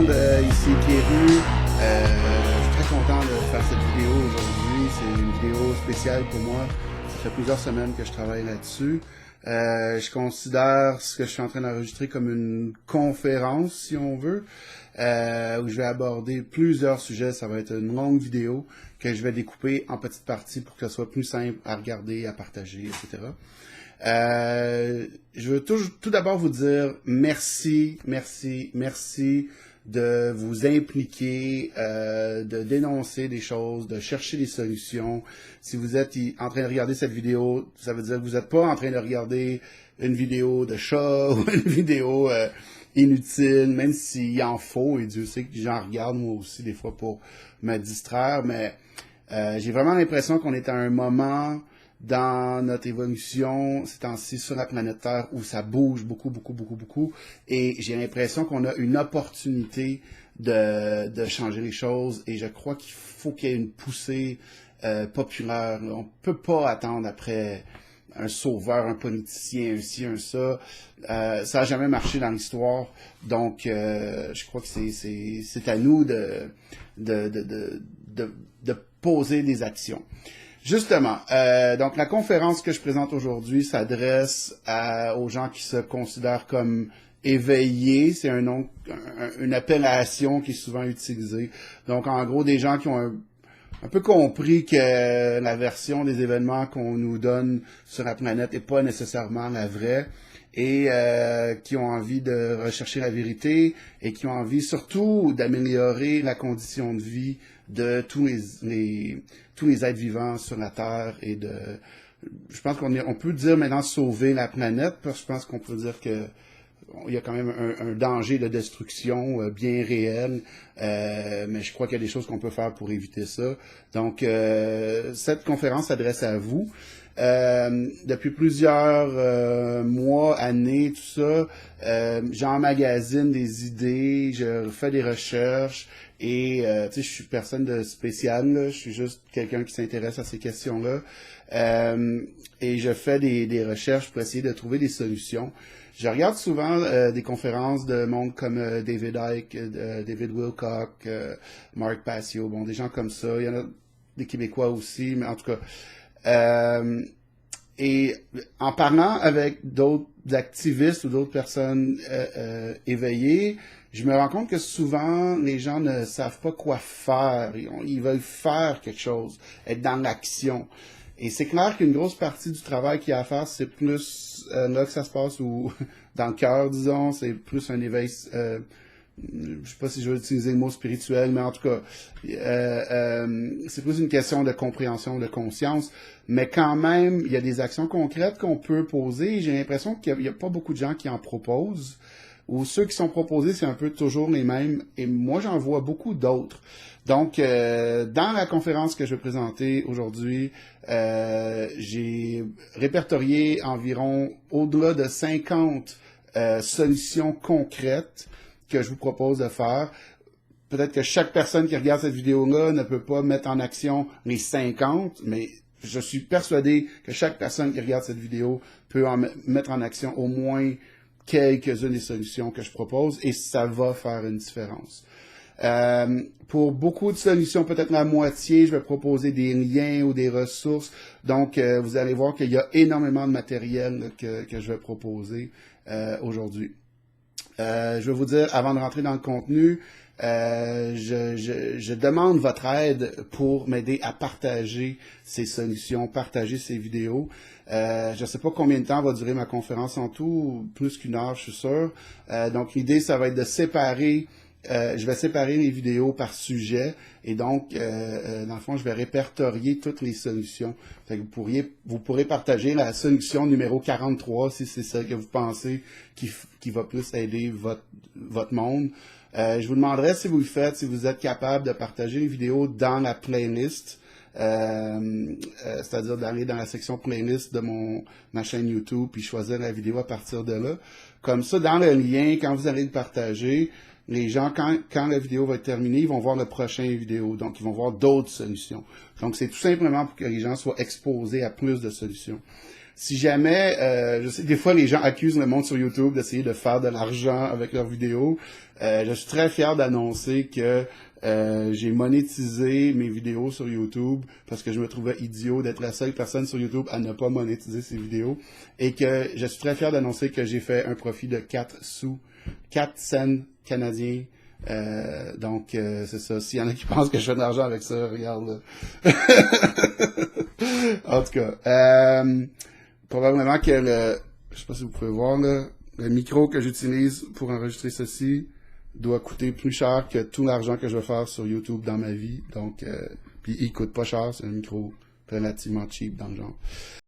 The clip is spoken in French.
monde, ici Pierru. Je suis très content de faire cette vidéo aujourd'hui. C'est une vidéo spéciale pour moi. Ça fait plusieurs semaines que je travaille là-dessus. Je considère ce que je suis en train d'enregistrer comme une conférence, si on veut, où je vais aborder plusieurs sujets. Ça va être une longue vidéo que je vais découper en petites parties pour que ce soit plus simple à regarder, à partager, etc. Je veux tout d'abord vous dire merci de vous impliquer, de dénoncer des choses, de chercher des solutions. Si vous êtes en train de regarder cette vidéo, ça veut dire que vous n'êtes pas en train de regarder une vidéo de chat ou une vidéo inutile, même s'il en faut, et Dieu sait que j'en regarde moi aussi des fois pour me distraire, mais j'ai vraiment l'impression qu'on est à un moment dans notre évolution, ces temps-ci sur la planète Terre, où ça bouge beaucoup, et j'ai l'impression qu'on a une opportunité de changer les choses, et je crois qu'il faut qu'il y ait une poussée populaire. On peut pas attendre après un sauveur, un politicien, un ci, un ça. Ça n'a jamais marché dans l'histoire, donc je crois que c'est à nous de poser des actions. Justement, donc la conférence que je présente aujourd'hui s'adresse aux gens qui se considèrent comme éveillés. C'est un nom, une appellation qui est souvent utilisée. Donc en gros, des gens qui ont un peu compris que la version des événements qu'on nous donne sur la planète n'est pas nécessairement la vraie, et qui ont envie de rechercher la vérité, et qui ont envie surtout d'améliorer la condition de vie de tous les êtres vivants sur la Terre, et je pense on peut dire maintenant sauver la planète, parce que je pense qu'on peut dire que il y a quand même un danger de destruction bien réel, mais je crois qu'il y a des choses qu'on peut faire pour éviter ça. Donc, cette conférence s'adresse à vous. Depuis plusieurs mois, années, tout ça, j'emmagasine des idées, je fais des recherches, et tu sais, je suis personne de spécial, là, je suis juste quelqu'un qui s'intéresse à ces questions-là, et je fais des recherches pour essayer de trouver des solutions. Je regarde souvent des conférences de monde comme David Icke, David Wilcock, Mark Passio, bon, des gens comme ça. Il y en a des Québécois aussi, mais en tout cas. Et en parlant avec d'autres activistes ou d'autres personnes éveillées, je me rends compte que souvent, les gens ne savent pas quoi faire. Ils veulent faire quelque chose, être dans l'action. Et c'est clair qu'une grosse partie du travail qu'il y a à faire, c'est plus là que ça se passe, ou dans le cœur, disons, c'est plus un éveil, je sais pas si je veux utiliser le mot spirituel, mais en tout cas, c'est plus une question de compréhension, de conscience, mais quand même, il y a des actions concrètes qu'on peut poser, et j'ai l'impression qu'il n'y a pas beaucoup de gens qui en proposent, ou ceux qui sont proposés, c'est un peu toujours les mêmes, et moi, j'en vois beaucoup d'autres. Donc, dans la conférence que je vais présenter aujourd'hui, j'ai répertorié environ au-delà de 50 solutions concrètes que je vous propose de faire. Peut-être que chaque personne qui regarde cette vidéo-là ne peut pas mettre en action les 50, mais je suis persuadé que chaque personne qui regarde cette vidéo peut mettre en action au moins quelques-unes des solutions que je propose, et ça va faire une différence. Pour beaucoup de solutions, peut-être la moitié, je vais proposer des liens ou des ressources. Donc, vous allez voir qu'il y a énormément de matériel là, que je vais proposer aujourd'hui. Je vais vous dire, avant de rentrer dans le contenu, je demande votre aide pour m'aider à partager ces solutions, partager ces vidéos. Je ne sais pas combien de temps va durer ma conférence en tout, plus qu'une heure, je suis sûr. Donc, l'idée, ça va être de séparer. Je vais séparer les vidéos par sujet, et donc, dans le fond, je vais répertorier toutes les solutions. Fait que vous pourrez partager la solution numéro 43 si c'est celle que vous pensez qui va plus aider votre monde. Je vous demanderai, si vous le faites, si vous êtes capable de partager les vidéos dans la playlist, c'est-à-dire d'aller dans la section playlist de ma chaîne YouTube, puis choisir la vidéo à partir de là. Comme ça, dans le lien, quand vous allez le partager, les gens, quand la vidéo va être terminée, ils vont voir la prochaine vidéo. Donc, ils vont voir d'autres solutions. Donc, c'est tout simplement pour que les gens soient exposés à plus de solutions. si jamais, je sais, des fois, les gens accusent le monde sur YouTube d'essayer de faire de l'argent avec leurs vidéos. Je suis très fier d'annoncer que j'ai monétisé mes vidéos sur YouTube parce que je me trouvais idiot d'être la seule personne sur YouTube à ne pas monétiser ses vidéos et que je suis très fier d'annoncer que j'ai fait un profit de 4 cents canadiens. Donc, c'est ça. S'il y en a qui pensent que je fais de l'argent avec ça, regarde là. En tout cas, probablement que je sais pas si vous pouvez voir là, le micro que j'utilise pour enregistrer ceci doit coûter plus cher que tout l'argent que je vais faire sur YouTube dans ma vie. Donc, puis il coûte pas cher, c'est un micro relativement cheap dans le genre.